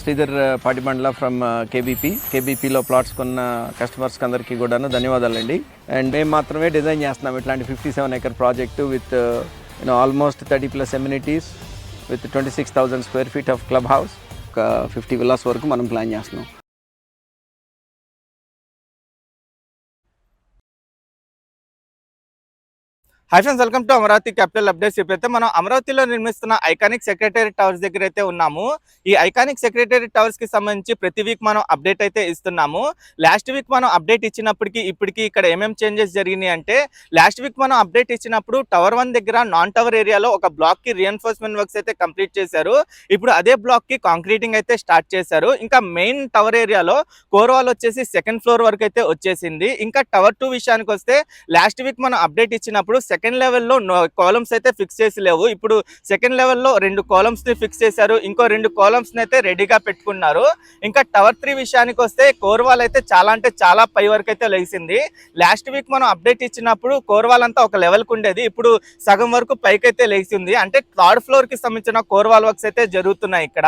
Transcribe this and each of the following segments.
Sridhar Patibandla from కేబీపీలో plots కొన్న కస్టమర్స్కి అందరికీ కూడాను ధన్యవాదాలండి. అండ్ మేము మాత్రమే డిజైన్ చేస్తున్నాం ఇట్లాంటి 57 acre project with almost 30+ amenities with 26,000 square feet of club house, ఒక 50 villas వరకు మనం ప్లాన్ చేస్తున్నాం. Hi friends, welcome to Amaravati capital updates. ఇప్పుడైతే మనం అమరావతిలో నిర్మిస్తున్న ఐకానిక్ సెక్రటేరియట్ టవర్స్ దగ్గర అయితే ఉన్నాము. ఈ ఐకానిక్ సెక్రటేరియట్ టవర్స్ కి సంబంధించి ప్రతి వీక్ మనం అప్డేట్ అయితే ఇస్తున్నాము. లాస్ట్ వీక్ మనం అప్డేట్ ఇచ్చినప్పటికీ ఇప్పటికి ఇక్కడ ఏమేమి చేంజెస్ జరిగినాయి అంటే, లాస్ట్ వీక్ మనం అప్డేట్ ఇచ్చినప్పుడు టవర్ 1 దగ్గర నాన్ టవర్ ఏరియాలో ఒక బ్లాక్ కి రీఎన్ఫోర్స్మెంట్ వర్క్స్ అయితే కంప్లీట్ చేశారు. ఇప్పుడు అదే బ్లాక్ కి కాంక్రీటింగ్ అయితే స్టార్ట్ చేశారు. ఇంకా మెయిన్ టవర్ ఏరియాలో కోర్ వాల్ వచ్చేసి 2nd floor వరకు అయితే వచ్చేసింది. ఇంకా టవర్ 2 విషయానికి వస్తే, లాస్ట్ వీక్ మనం అప్డేట్ ఇచ్చినప్పుడు సెకండ్ లెవెల్లో కాలమ్స్ అయితే ఫిక్స్ చేసి లేవు. ఇప్పుడు సెకండ్ లెవెల్లో 2 కాలమ్స్ ని ఫిక్స్ చేశారు. ఇంకో 2 కాలమ్స్ ని అయితే రెడీగా పెట్టుకున్నారు. ఇంకా టవర్ 3 విషయానికి వస్తే కోర్ వాల్ అయితే చాలా అంటే చాలా పై వరకు అయితే లేచింది. లాస్ట్ వీక్ మనం అప్డేట్ ఇచ్చినప్పుడు కోర్ వాల్ అంతా ఒక లెవెల్ కు ఉండేది, ఇప్పుడు సగం వరకు పైకి అయితే లేచింది. అంటే 3rd floor కి సంబంధించిన కోర్ వాల్ వర్క్స్ అయితే జరుగుతున్నాయి ఇక్కడ.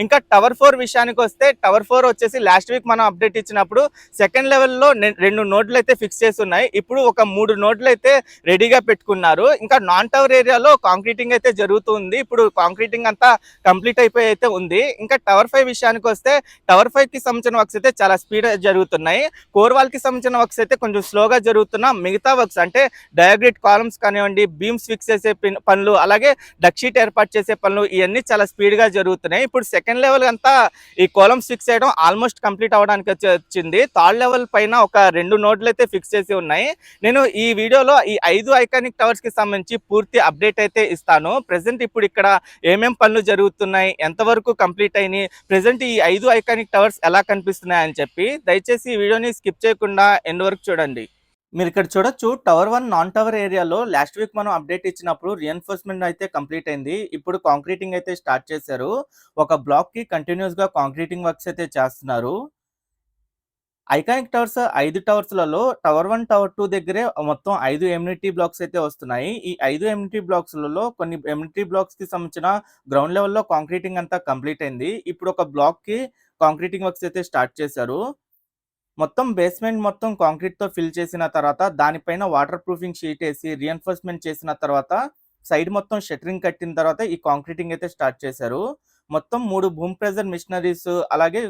ఇంకా టవర్ 4 విషయానికి వస్తే, టవర్ 4 వచ్చేసి లాస్ట్ వీక్ మనం అప్డేట్ ఇచ్చినప్పుడు సెకండ్ లెవెల్లో 2 నోడ్లు అయితే ఫిక్స్ చేసి ఉన్నాయి. ఇప్పుడు ఒక 3 నోడ్లు అయితే రెడీగా పెట్టుకున్నారు. ఇంకా నాన్ టవర్ ఏరియాలో కాంక్రీటింగ్ అయితే జరుగుతుంది. ఇప్పుడు కాంక్రీటింగ్ అంతా కంప్లీట్ అయిపోయి అయితే ఉంది. ఇంకా టవర్ 5 విషయానికి వస్తే, టవర్ 5 కి సంబంధించిన వర్క్స్ అయితే చాలా స్పీడ్ జరుగుతున్నాయి. కోర్ వాల్ కి సంబంధించిన వర్క్స్ అయితే కొంచెం స్లోగా జరుగుతున్నా, మిగతా వర్క్స్ అంటే డయాగ్రిడ్ కాలమ్స్ కానివ్వండి, బీమ్స్ ఫిక్స్ చేసే పనులు, అలాగే డక్ షీట్ ఏర్పాటు చేసే పనులు, ఇవన్నీ చాలా స్పీడ్ గా జరుగుతున్నాయి. ఇప్పుడు సెకండ్ లెవెల్ అంతా ఈ కాలమ్స్ ఫిక్స్ చేయడం ఆల్మోస్ట్ కంప్లీట్ అవడానికి వచ్చింది. 3rd లెవెల్ పైన ఒక 2 నోడ్లు అయితే ఫిక్స్ చేసి ఉన్నాయి. నేను ఈ వీడియోలో ఈ 5 ఐకానిక్ టవర్స్ కి సంబంధించి పూర్తి అప్డేట్ అయితే ఇస్తాను. ప్రెసెంట్ ఇప్పుడు ఇక్కడ ఏమేం పనులు జరుగుతున్నాయి, ఎంతవరకు కంప్లీట్ అయినాయి, ప్రెసెంట్ ఈ 5 ఐకానిక్ టవర్స్ ఎలా కనిపిస్తున్నాయి అని చెప్పి దయచేసి ఈ వీడియోని స్కిప్ చేయకుండా ఎండ్ వరకు చూడండి. మీరు ఇక్కడ చూడొచ్చు, టవర్ 1 నాన్ టవర్ ఏరియాలో లాస్ట్ వీక్ మనం అప్డేట్ ఇచ్చినప్పుడు రీఎన్ఫోర్స్మెంట్ అయితే కంప్లీట్ అయింది. ఇప్పుడు కాంక్రీటింగ్ అయితే స్టార్ట్ చేశారు. ఒక బ్లాక్ కి కంటిన్యూస్ గా కాంక్రీటింగ్ వర్క్స్ అయితే చేస్తున్నారు. ఐకానిక్ టవర్స్ 5 టవర్స్లలో టవర్ 1, టవర్ 2 దగ్గరే మొత్తం 5 ఎమ్యూనిటీ బ్లాక్స్ అయితే వస్తున్నాయి. ఈ 5 ఎమ్యూనిటీ బ్లాక్స్లలో కొన్ని ఎమ్యూనిటీ బ్లాక్స్ కి సంబంధించిన గ్రౌండ్ లెవెల్లో కాంక్రీటింగ్ అంతా కంప్లీట్ అయింది. ఇప్పుడు ఒక బ్లాక్ కి కాంక్రీటింగ్ వర్క్స్ అయితే స్టార్ట్ చేశారు. మొత్తం బేస్మెంట్ మొత్తం కాంక్రీట్ తో ఫిల్ చేసిన తర్వాత దానిపైన వాటర్ ప్రూఫింగ్ షీట్ వేసి రీఎన్ఫోర్స్మెంట్ చేసిన తర్వాత సైడ్ మొత్తం షట్టరింగ్ కట్టిన తర్వాత ఈ కాంక్రీటింగ్ అయితే స్టార్ట్ చేశారు. మొత్తం 3 బూమ్ ప్రెజర్ మిషనరీస్, అలాగే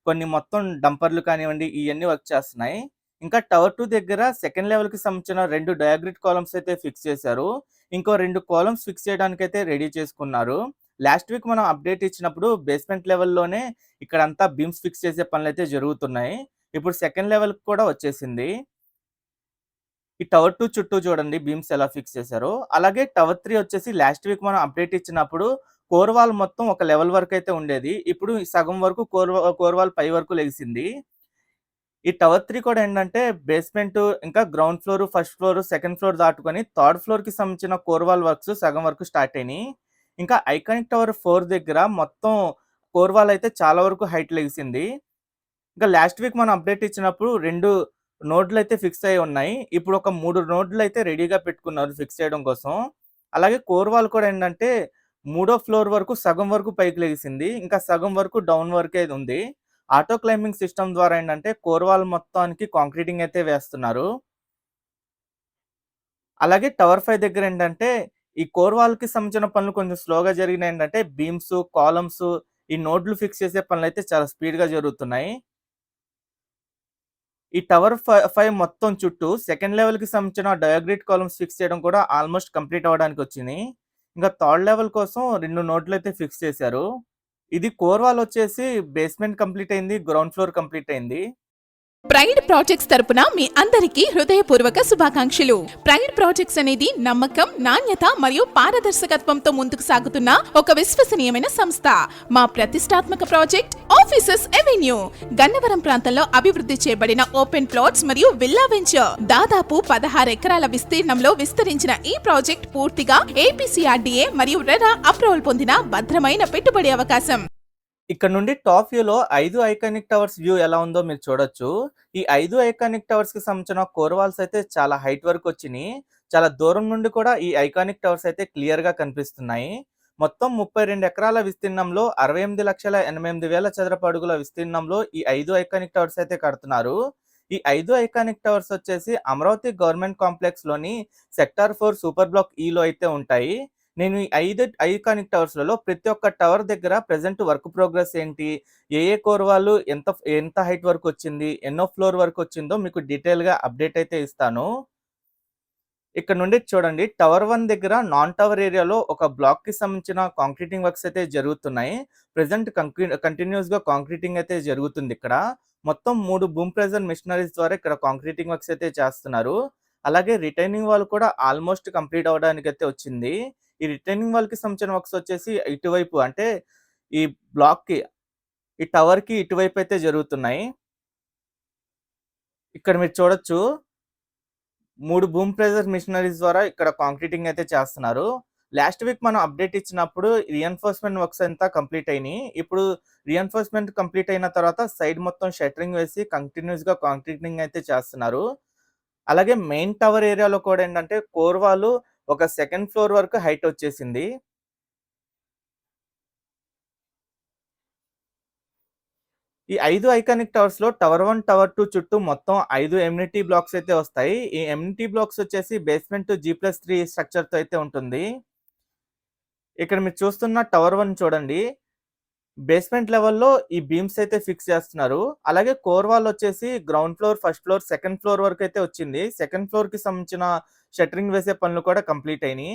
కొన్ని మొత్తం డంపర్లు కానివ్వండి, ఇవన్నీ వర్క్ చేస్తున్నాయి. ఇంకా టవర్ 2 దగ్గర సెకండ్ లెవెల్ కి సంబంధించిన 2 డయాగ్రిడ్ కాలమ్స్ అయితే ఫిక్స్ చేశారు. ఇంకో 2 కాలమ్స్ ఫిక్స్ చేయడానికి అయితే రెడీ చేసుకున్నారు. లాస్ట్ వీక్ మనం అప్డేట్ ఇచ్చినప్పుడు బేస్మెంట్ లెవెల్లోనే ఇక్కడంతా బీమ్స్ ఫిక్స్ చేసే పనులు అయితే జరుగుతున్నాయి. ఇప్పుడు సెకండ్ లెవెల్ కూడా వచ్చేసింది. ఈ టవర్ 2 చుట్టూ చూడండి బీమ్స్ ఎలా ఫిక్స్ చేశారో. అలాగే టవర్ 3 వచ్చేసి లాస్ట్ వీక్ మనం అప్డేట్ ఇచ్చినప్పుడు కోర్ వాల్ మొత్తం ఒక లెవెల్ వరకు అయితే ఉండేది, ఇప్పుడు సగం వరకు కోర్ వాల్ పై వరకు లెగిసింది. ఈ టవర్ 3 కూడా ఏంటంటే బేస్మెంట్, ఇంకా ground floor, first floor, second floor దాటుకొని 3rd floor కి సంబంధించిన కోర్ వాల్ వర్క్స్ సగం వరకు స్టార్ట్ అయినాయి. ఇంకా ఐకానిక్ టవర్ 4 దగ్గర మొత్తం కోర్ వాల్ అయితే చాలా వరకు హైట్ లెగిసింది. ఇంకా లాస్ట్ వీక్ మనం అప్డేట్ ఇచ్చినప్పుడు 2 నోడ్లు అయితే ఫిక్స్ అయి ఉన్నాయి. ఇప్పుడు ఒక 3 నోడ్లు అయితే రెడీగా పెట్టుకున్నారు ఫిక్స్ చేయడం కోసం. అలాగే కోర్ వాల్ కూడా ఏంటంటే 3వ ఫ్లోర్ వరకు సగం వరకు పైకి లెగిసింది, ఇంకా సగం వరకు డౌన్ వరకే ఉంది. ఆటో క్లైంబింగ్ సిస్టమ్ ద్వారా ఏంటంటే కోర్ వాల్ మొత్తానికి కాంక్రీటింగ్ అయితే వేస్తున్నారు. అలాగే టవర్ 5 దగ్గర ఏంటంటే ఈ కోర్ వాల్ కి సంబంధించిన పనులు కొంచెం స్లోగా జరిగినాయి. ఏంటంటే బీమ్స్, కాలమ్స్, ఈ నోడ్లు ఫిక్స్ చేసే పనులు అయితే చాలా స్పీడ్ గా జరుగుతున్నాయి. ఈ టవర్ 5 మొత్తం చుట్టూ సెకండ్ లెవెల్ కి సంబంధించిన డయాగ్రిడ్ కాలమ్స్ ఫిక్స్ చేయడం కూడా ఆల్మోస్ట్ కంప్లీట్ అవ్వడానికి వచ్చింది. ఇంకా 3rd లెవెల్ కోసం 2 నోడ్లు అయితే ఫిక్స్ చేశారు. ఇది కోర్ వాల్ వచ్చేసి బేస్మెంట్ కంప్లీట్ అయింది, గ్రౌండ్ ఫ్లోర్ కంప్లీట్ అయింది. ప్రైడ్ ప్రాజెక్ట్స్ తరపున మీ అందరికీ హృదయపూర్వక శుభాకాంక్షలు. ప్రైడ్ ప్రాజెక్ట్స్ అనేది నమ్మకం, నాణ్యత మరియు పారదర్శకత్వంతో ముందుకు సాగుతున్న ఒక విశ్వసనీయమైన సంస్థ. మా ప్రతిష్టాత్మక ప్రాజెక్ట్ ఆఫీసెస్ ఎవెన్యూ గన్నవరం ప్రాంతంలో అభివృద్ధి చేయబడిన ఓపెన్ ప్లాట్స్ మరియు విల్లా వెంచర్. దాదాపు 16 ఎకరాల విస్తీర్ణంలో విస్తరించిన ఈ ప్రాజెక్ట్ పూర్తిగా ఏపీసీఆర్డీఏ మరియు రెరా అప్రూవల్ పొందిన భద్రమైన పెట్టుబడి అవకాశం. ఇక్కడ నుండి టాప్ వ్యూలో 5 ఐకానిక్ టవర్స్ వ్యూ ఎలా ఉందో మీరు చూడొచ్చు. ఈ 5 ఐకానిక్ టవర్స్ కి సంబంధించిన కోర్ వాల్స్ అయితే చాలా హైట్ వరకు వచ్చినాయి. చాలా దూరం నుండి కూడా ఈ ఐకానిక్ టవర్స్ అయితే క్లియర్ గా కనిపిస్తున్నాయి. మొత్తం 32 ఎకరాల విస్తీర్ణంలో 68,88,000 చదరపు అడుగుల విస్తీర్ణంలో ఈ 5 ఐకానిక్ టవర్స్ అయితే కడుతున్నారు. ఈ 5 ఐకానిక్ టవర్స్ వచ్చేసి అమరావతి గవర్నమెంట్ కాంప్లెక్స్ లోని సెక్టార్ 4 సూపర్ బ్లాక్ ఈలో అయితే ఉంటాయి. నేను ఈ 5 ఐకానిక్ టవర్స్లలో ప్రతి ఒక్క టవర్ దగ్గర ప్రెజెంట్ వర్క్ ప్రోగ్రెస్ ఏంటి, ఏ కోర్ వాళ్ళు ఎంత ఎంత హైట్ వరకు వచ్చింది, ఎన్నో ఫ్లోర్ వరకు వచ్చిందో మీకు డీటెయిల్ గా అప్డేట్ అయితే ఇస్తాను. ఇక్కడ నుండి చూడండి, టవర్ 1 దగ్గర నాన్ టవర్ ఏరియాలో ఒక బ్లాక్ కి సంబంధించిన కాంక్రీటింగ్ వర్క్స్ అయితే జరుగుతున్నాయి. ప్రెజెంట్ కంటిన్యూస్ గా కాంక్రీటింగ్ అయితే జరుగుతుంది. ఇక్కడ మొత్తం 3 బూమ్ ప్రెజర్ మిషనరీస్ ద్వారా ఇక్కడ కాంక్రీటింగ్ వర్క్స్ అయితే చేస్తున్నారు. అలాగే రిటైనింగ్ వాల్ కూడా ఆల్మోస్ట్ కంప్లీట్ అవడానికి అయితే వచ్చింది. ఈ రిటైనింగ్ వాల్ కి సంబంధించిన వర్క్స్ వచ్చేసి ఇటువైపు అంటే ఈ బ్లాక్ కి, ఈ టవర్ కి ఇటువైపు అయితే జరుగుతున్నాయి. ఇక్కడ మీరు చూడొచ్చు 3 బూమ్ ప్రెజర్ మిషనరీస్ ద్వారా ఇక్కడ కాంక్రీటింగ్ అయితే చేస్తున్నారు. లాస్ట్ వీక్ మనం అప్డేట్ ఇచ్చినప్పుడు రీఎన్ఫోర్స్మెంట్ వర్క్స్ అంతా కంప్లీట్ అయినాయి. ఇప్పుడు రీఎన్ఫోర్స్మెంట్ కంప్లీట్ అయిన తర్వాత సైడ్ మొత్తం షట్టరింగ్ వేసి కంటిన్యూస్ గా కాంక్రీటింగ్ అయితే చేస్తున్నారు. అలాగే మెయిన్ టవర్ ఏరియాలో కూడా ఏంటంటే కోర్ వాల్ ఒక సెకండ్ ఫ్లోర్ వరకు హైట్ వచ్చేసింది. ఈ 5 ఐకానిక్ టవర్స్ లో టవర్ 1, టవర్ 2 చుట్టూ మొత్తం 5 ఎమ్యూనిటీ బ్లాక్స్ అయితే వస్తాయి. ఈ ఎమ్యూనిటీ బ్లాక్స్ వచ్చేసి బేస్మెంట్ G+3 స్ట్రక్చర్ తో అయితే ఉంటుంది. ఇక్కడ మీరు చూస్తున్న టవర్ 1 చూడండి, బేస్మెంట్ లెవెల్లో ఈ బీమ్స్ అయితే ఫిక్స్ చేస్తున్నారు. అలాగే కోర్ వాల్ వచ్చేసి ground floor, first floor, second floor వరకు అయితే వచ్చింది. సెకండ్ ఫ్లోర్ కి సంబంధించిన షట్టరింగ్ వేసే పనులు కూడా కంప్లీట్ అయినాయి.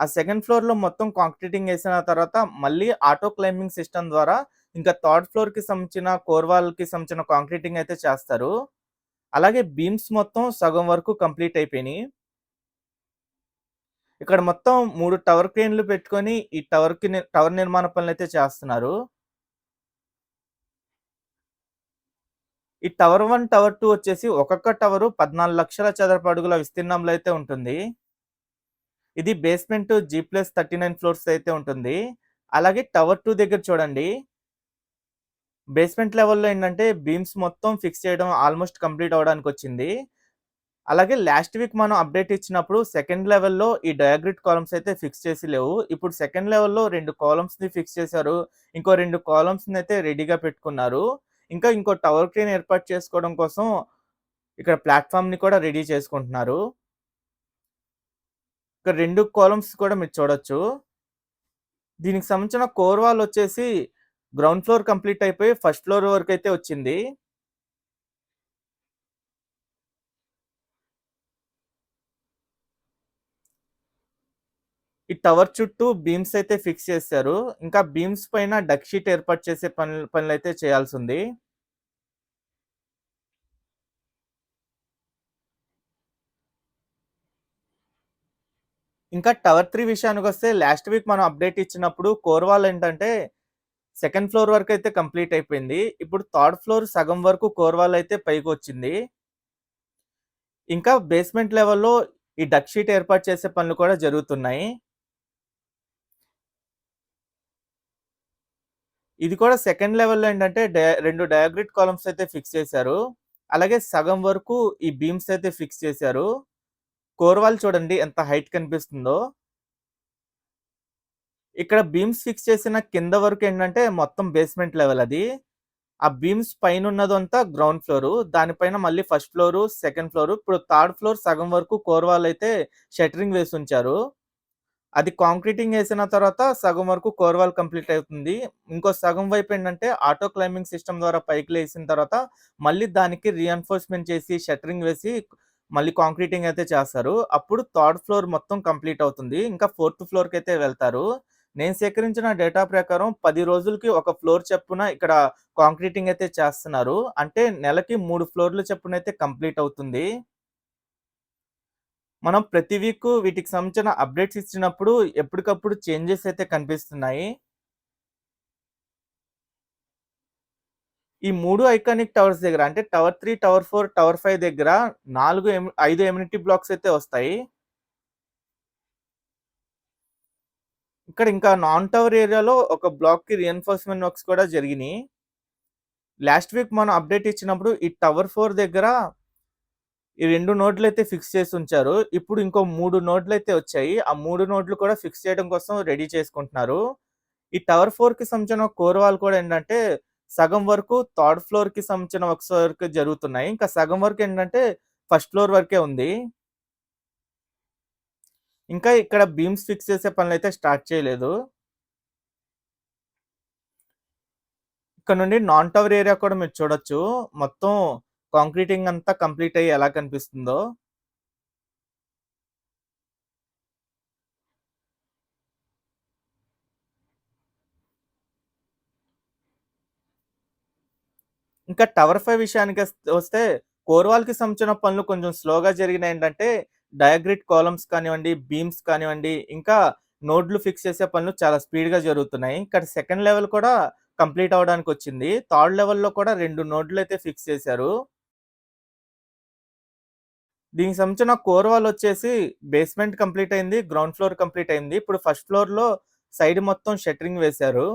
ఆ సెకండ్ ఫ్లోర్ లో మొత్తం కాంక్రీటింగ్ వేసిన తర్వాత మళ్ళీ ఆటో క్లైంబింగ్ సిస్టమ్ ద్వారా ఇంకా థర్డ్ ఫ్లోర్ కి సంబంధించిన కోర్ వాల్ కి సంబంధించిన కాంక్రీటింగ్ అయితే చేస్తారు. అలాగే బీమ్స్ మొత్తం సగం వరకు కంప్లీట్ అయిపోయినాయి. ఇక్కడ మొత్తం 3 టవర్ క్రేన్లు పెట్టుకొని ఈ టవర్ నిర్మాణ పనులు అయితే చేస్తున్నారు. ఈ టవర్ 1, టవర్ 2 వచ్చేసి ఒక్కొక్క టవర్ 14 లక్షల చదరపు అడుగుల విస్తీర్ణంలో అయితే ఉంటుంది. ఇది బేస్మెంట్ G+39 ఫ్లోర్స్ అయితే ఉంటుంది. అలాగే టవర్ 2 దగ్గర చూడండి, బేస్మెంట్ లెవెల్లో ఏంటంటే బీమ్స్ మొత్తం ఫిక్స్ చేయడం ఆల్మోస్ట్ కంప్లీట్ అవడానికి వచ్చింది. అలాగే లాస్ట్ వీక్ మనం అప్డేట్ ఇచ్చినప్పుడు సెకండ్ లెవెల్లో ఈ డయాగ్రిడ్ కాలమ్స్ అయితే ఫిక్స్ చేసి లేవు. ఇప్పుడు సెకండ్ లెవెల్లో 2 కాలమ్స్ ని ఫిక్స్ చేశారు. ఇంకో 2 కాలమ్స్ ని అయితే రెడీగా పెట్టుకున్నారు. ఇంకా ఇంకో టవర్ క్రేన్ ఏర్పాటు చేసుకోవడం కోసం ఇక్కడ ప్లాట్ఫామ్ ని కూడా రెడీ చేసుకుంటున్నారు. ఇక్కడ 2 కాలమ్స్ కూడా మీరు చూడొచ్చు. దీనికి సంబంధించిన కోర్ వాల్ వచ్చేసి గ్రౌండ్ ఫ్లోర్ కంప్లీట్ అయిపోయి ఫస్ట్ ఫ్లోర్ వరకు అయితే వచ్చింది. ఈ టవర్ చుట్టూ బీమ్స్ అయితే ఫిక్స్ చేశారు. ఇంకా బీమ్స్ పైన డక్ షీట్ ఏర్పాటు చేసే పనులు అయితే చేయాల్సి ఉంది. ఇంకా టవర్ 3 విషయానికి వస్తే లాస్ట్ వీక్ మనం అప్డేట్ ఇచ్చినప్పుడు కోర్ వాల్ ఏంటంటే సెకండ్ ఫ్లోర్ వరకు అయితే కంప్లీట్ అయిపోయింది. ఇప్పుడు థర్డ్ ఫ్లోర్ సగం వరకు కోర్ వాల్ అయితే పైకి వచ్చింది. ఇంకా బేస్మెంట్ లెవెల్లో ఈ డక్ షీట్ ఏర్పాటు చేసే పనులు కూడా జరుగుతున్నాయి. ఇది కూడా సెకండ్ లెవెల్లో ఏంటంటే 2 డయాగ్రిడ్ కాలమ్స్ అయితే ఫిక్స్ చేశారు. అలాగే సగం వరకు ఈ బీమ్స్ అయితే ఫిక్స్ చేశారు. కోర్ వాల్ చూడండి ఎంత హైట్ కనిపిస్తుందో. ఇక్కడ బీమ్స్ ఫిక్స్ చేసిన కింద వరకు ఏంటంటే మొత్తం బేస్మెంట్ లెవెల్ అది. ఆ బీమ్స్ పైన ఉన్నదంతా గ్రౌండ్ ఫ్లోర్, దానిపైన మళ్ళీ ఫస్ట్ ఫ్లోర్, సెకండ్ ఫ్లోర్, ఇప్పుడు థర్డ్ ఫ్లోర్ సగం వరకు కోర్ వాల్ అయితే షట్టరింగ్ వేసి ఉంచారు. అది కాంక్రీటింగ్ వేసిన తర్వాత సగం వరకు కోర్ వాల్ కంప్లీట్ అవుతుంది. ఇంకో సగం వైపు ఏంటంటే ఆటో క్లైంబింగ్ సిస్టమ్ ద్వారా పైకి లేసిన తర్వాత మళ్ళీ దానికి రీఎన్ఫోర్స్మెంట్ చేసి షట్టరింగ్ వేసి మళ్ళీ కాంక్రీటింగ్ అయితే చేస్తారు. అప్పుడు థర్డ్ ఫ్లోర్ మొత్తం కంప్లీట్ అవుతుంది. ఇంకా ఫోర్త్ ఫ్లోర్ కి అయితే వెళ్తారు. నేను సేకరించిన డేటా ప్రకారం 10 రోజులకి ఒక ఫ్లోర్ చొప్పున ఇక్కడ కాంక్రీటింగ్ అయితే చేస్తున్నారు. అంటే నెలకి 3 ఫ్లోర్లు చొప్పున అయితే కంప్లీట్ అవుతుంది. మనం ప్రతి వీక్ వీటికి సంబంధించిన అప్డేట్స్ ఇచ్చినప్పుడు ఎప్పటికప్పుడు చేంజెస్ అయితే కనిపిస్తున్నాయి. ఈ 3 ఐకానిక్ టవర్స్ దగ్గర అంటే టవర్ 3, టవర్ 4, టవర్ 5 దగ్గర 5 ఎమ్యూనిటీ బ్లాక్స్ అయితే వస్తాయి. ఇక్కడ ఇంకా నాన్ టవర్ ఏరియాలో ఒక బ్లాక్ కి రీఎన్ఫోర్స్మెంట్ వర్క్స్ కూడా జరిగినాయి. లాస్ట్ వీక్ మనం అప్డేట్ ఇచ్చినప్పుడు ఈ టవర్ 4 దగ్గర ఈ 2 నోడ్‌లయితే ఫిక్స్ చేసి ఉంచారు. ఇప్పుడు ఇంకో 3 నోడ్‌లయితే వచ్చాయి. ఆ 3 నోడ్‌లు కూడా ఫిక్స్ చేయడం కోసం రెడీ చేసుకుంటున్నారు. ఈ టవర్ 4కి సంబంధించిన కోర్ వాల్ కూడా ఏంటంటే, సగం వరకు థర్డ్ ఫ్లోర్‌కి సంబంధించిన వర్క్స్ వరకు జరుగుతున్నాయి. ఇంకా సగం వరకు ఏంటంటే, ఫస్ట్ ఫ్లోర్ వరకే ఉంది. ఇంకా ఇక్కడ బీమ్స్ ఫిక్స్ చేసే పనులైతే స్టార్ట్ చేయలేదు. ఇక్కడ నుండి నాన్ టవర్ ఏరియా కూడా మీరు చూడొచ్చు. మొత్తం కాంక్రీటింగ్ అంతా కంప్లీట్ అయ్యి ఎలా కనిపిస్తుందో. ఇంకా టవర్ 5 విషయానికి వస్తే కోర్ వాల్‌కి సంబంధించిన పనులు కొంచెం స్లోగా జరిగినాయేంటంటే, డయాగ్రిడ్ కాలమ్స్ కానివ్వండి, బీమ్స్ కానివ్వండి, ఇంకా నోడ్‌లు ఫిక్స్ చేసే పనులు చాలా స్పీడ్‌గా జరుగుతున్నాయి. ఇక్కడ సెకండ్ లెవెల్ కూడా కంప్లీట్ అవ్వడానికొచ్చింది. థర్డ్ లెవెల్‌లో కూడా 2 నోడ్‌లయితే ఫిక్స్ చేశారు. దీనికి సంబంధించిన కోర్ వాల్ వచ్చేసి బేస్‌మెంట్ కంప్లీట్ అయింది. గ్రౌండ్ ఫ్లోర్ కంప్లీట్ అయింది. ఇప్పుడు ఫస్ట్ ఫ్లోర్‌లో సైడ్ మొత్తం షట్టరింగ్ వేశారు.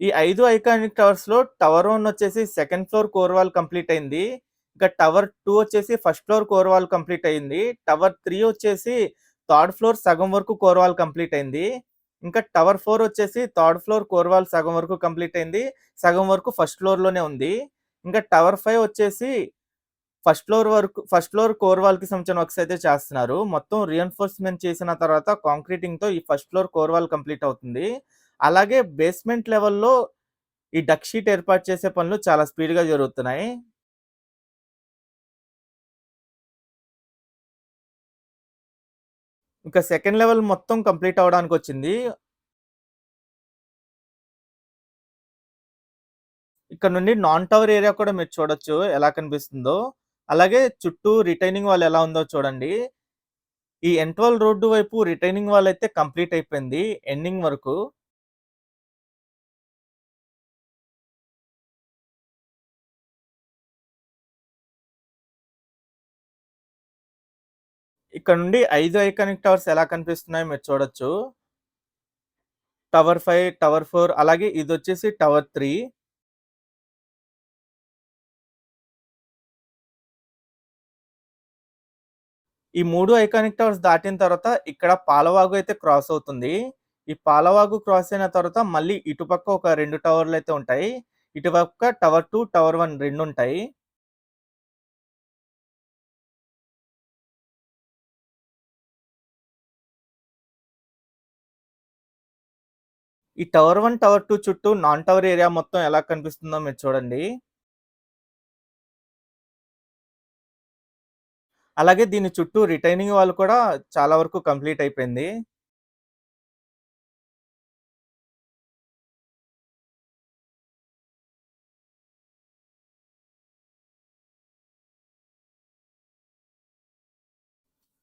ఈ 5 ఐకానిక్ టవర్స్‌లో టవర్ 1 వచ్చేసి second floor core wall complete అయింది. ఇంకా టవర్ 2 వచ్చేసి first floor core wall complete అయింది. టవర్ 3 వచ్చేసి థర్డ్ ఫ్లోర్ సగం వరకు కోర్ వాల్ కంప్లీట్ అయింది. ఇంకా టవర్ 4 వచ్చేసి థర్డ్ ఫ్లోర్ కోర్ వాల్ సగం వరకు కంప్లీట్ అయింది. సగం వరకు ఫస్ట్ ఫ్లోర్‌లోనే ఉంది. ఇంకా టవర్ 5 వచ్చేసి ఫస్ట్ ఫ్లోర్ కోర్ వాల్‌కి సంబంధించిన వర్క్స్ అయితే చేస్తున్నారు. మొత్తం రీఎన్ఫోర్స్‌మెంట్ చేసిన తర్వాత కాంక్రీటింగ్‌తో ఈ first floor core wall complete అవుతుంది. అలాగే బేస్‌మెంట్ లెవెల్‌లో ఈ డక్ షీట్ ఏర్పాటు చేసే పనులు చాలా స్పీడ్‌గా జరుగుతున్నాయి. ఇంకా సెకండ్ లెవెల్ మొత్తం కంప్లీట్ అవ్వడానికొచ్చింది. ఇక్కడ నుండి నాన్ టవర్ ఏరియా కూడా మీరు చూడొచ్చు ఎలా కనిపిస్తుందో. అలాగే చుట్టూ రిటైనింగ్ వాల్ ఎలా ఉందో చూడండి. ఈ ఎన్12 రోడ్డు వైపు రిటైనింగ్ వాల్ అయితే కంప్లీట్ అయిపోయింది ఎండింగ్ వరకు. ఇక్కడ నుండి 5 ఐకానిక్ టవర్స్ ఎలా కనిపిస్తున్నాయో మీరు చూడొచ్చు. టవర్ 5, టవర్ 4 అలాగే ఇదొచ్చేసి టవర్ 3. ఈ 3 ఐకానిక్ టవర్స్ దాటిన తర్వాత ఇక్కడ పాలవాగు అయితే క్రాస్ అవుతుంది. ఈ పాలవాగు క్రాస్ అయిన తర్వాత మళ్ళీ ఇటుపక్క ఒక 2 టవర్‌లయితే ఉంటాయి. ఇటుపక్క టవర్ 2, టవర్ 1 రెండుంటాయి. ఈ టవర్ 1, టవర్ 2 చుట్టూ నాన్ టవర్ ఏరియా మొత్తం ఎలా కనిపిస్తుందో మీరు చూడండి. అలాగే దీని చుట్టూ రిటైనింగ్ వాల్ కూడా చాలా వరకు కంప్లీట్ అయిపోయింది.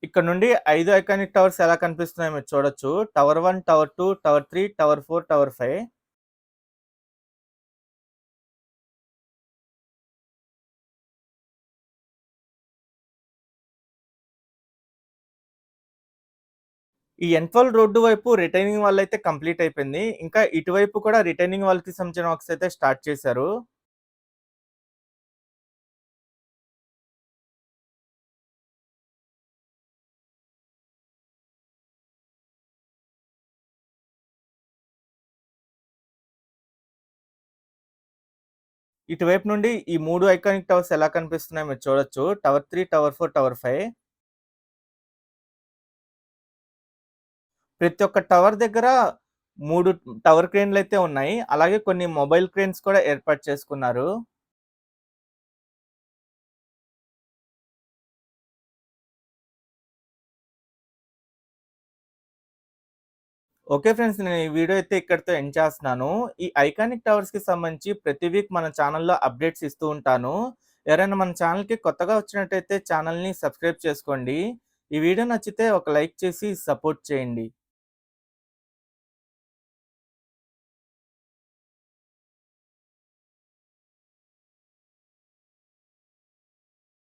ఇక్కడ నుండి 5 ఐకానిక్ టవర్స్ ఎలా కనిపిస్తున్నాయో మీరు చూడొచ్చు. Tower 1, tower 2, tower 3, tower 4, tower 5. ఈ ఎన్12 రోడ్డు వైపు రిటైనింగ్ వాల్ అయితే కంప్లీట్ అయిపోయింది. ఇంకా ఇటువైపు కూడా రిటైనింగ్ వాల్‌కి సంబంధించిన వర్క్స్ అయితే స్టార్ట్ చేశారు. ఇటువైపు నుండి ఈ 3 ఐకానిక్ టవర్స్ ఎలా కనిపిస్తున్నాయో మీరు చూడొచ్చు. Tower 3, tower 4, tower 5. ప్రతి ఒక్క టవర్ దగ్గర 3 టవర్ క్రేన్‌లయితే ఉన్నాయి. అలాగే కొన్ని మొబైల్ క్రేన్స్ కూడా ఏర్పాటు చేసుకున్నారు. Okay friends. నేను ఈ వీడియో అయితే ఇక్కడితో ఎండ్ చేస్తున్నాను. ఈ ఐకానిక్ టవర్స్‌కి సంబంధించి ప్రతి వీక్ మన ఛానెల్‌లో అప్డేట్స్ ఇస్తూ ఉంటాను. ఎవరైనా మన ఛానెల్‌కి కొత్తగా వచ్చినట్టయితే ఛానెల్‌ని సబ్స్క్రైబ్ చేసుకోండి. ఈ వీడియో నచ్చితే ఒక లైక్ చేసి సపోర్ట్ చేయండి.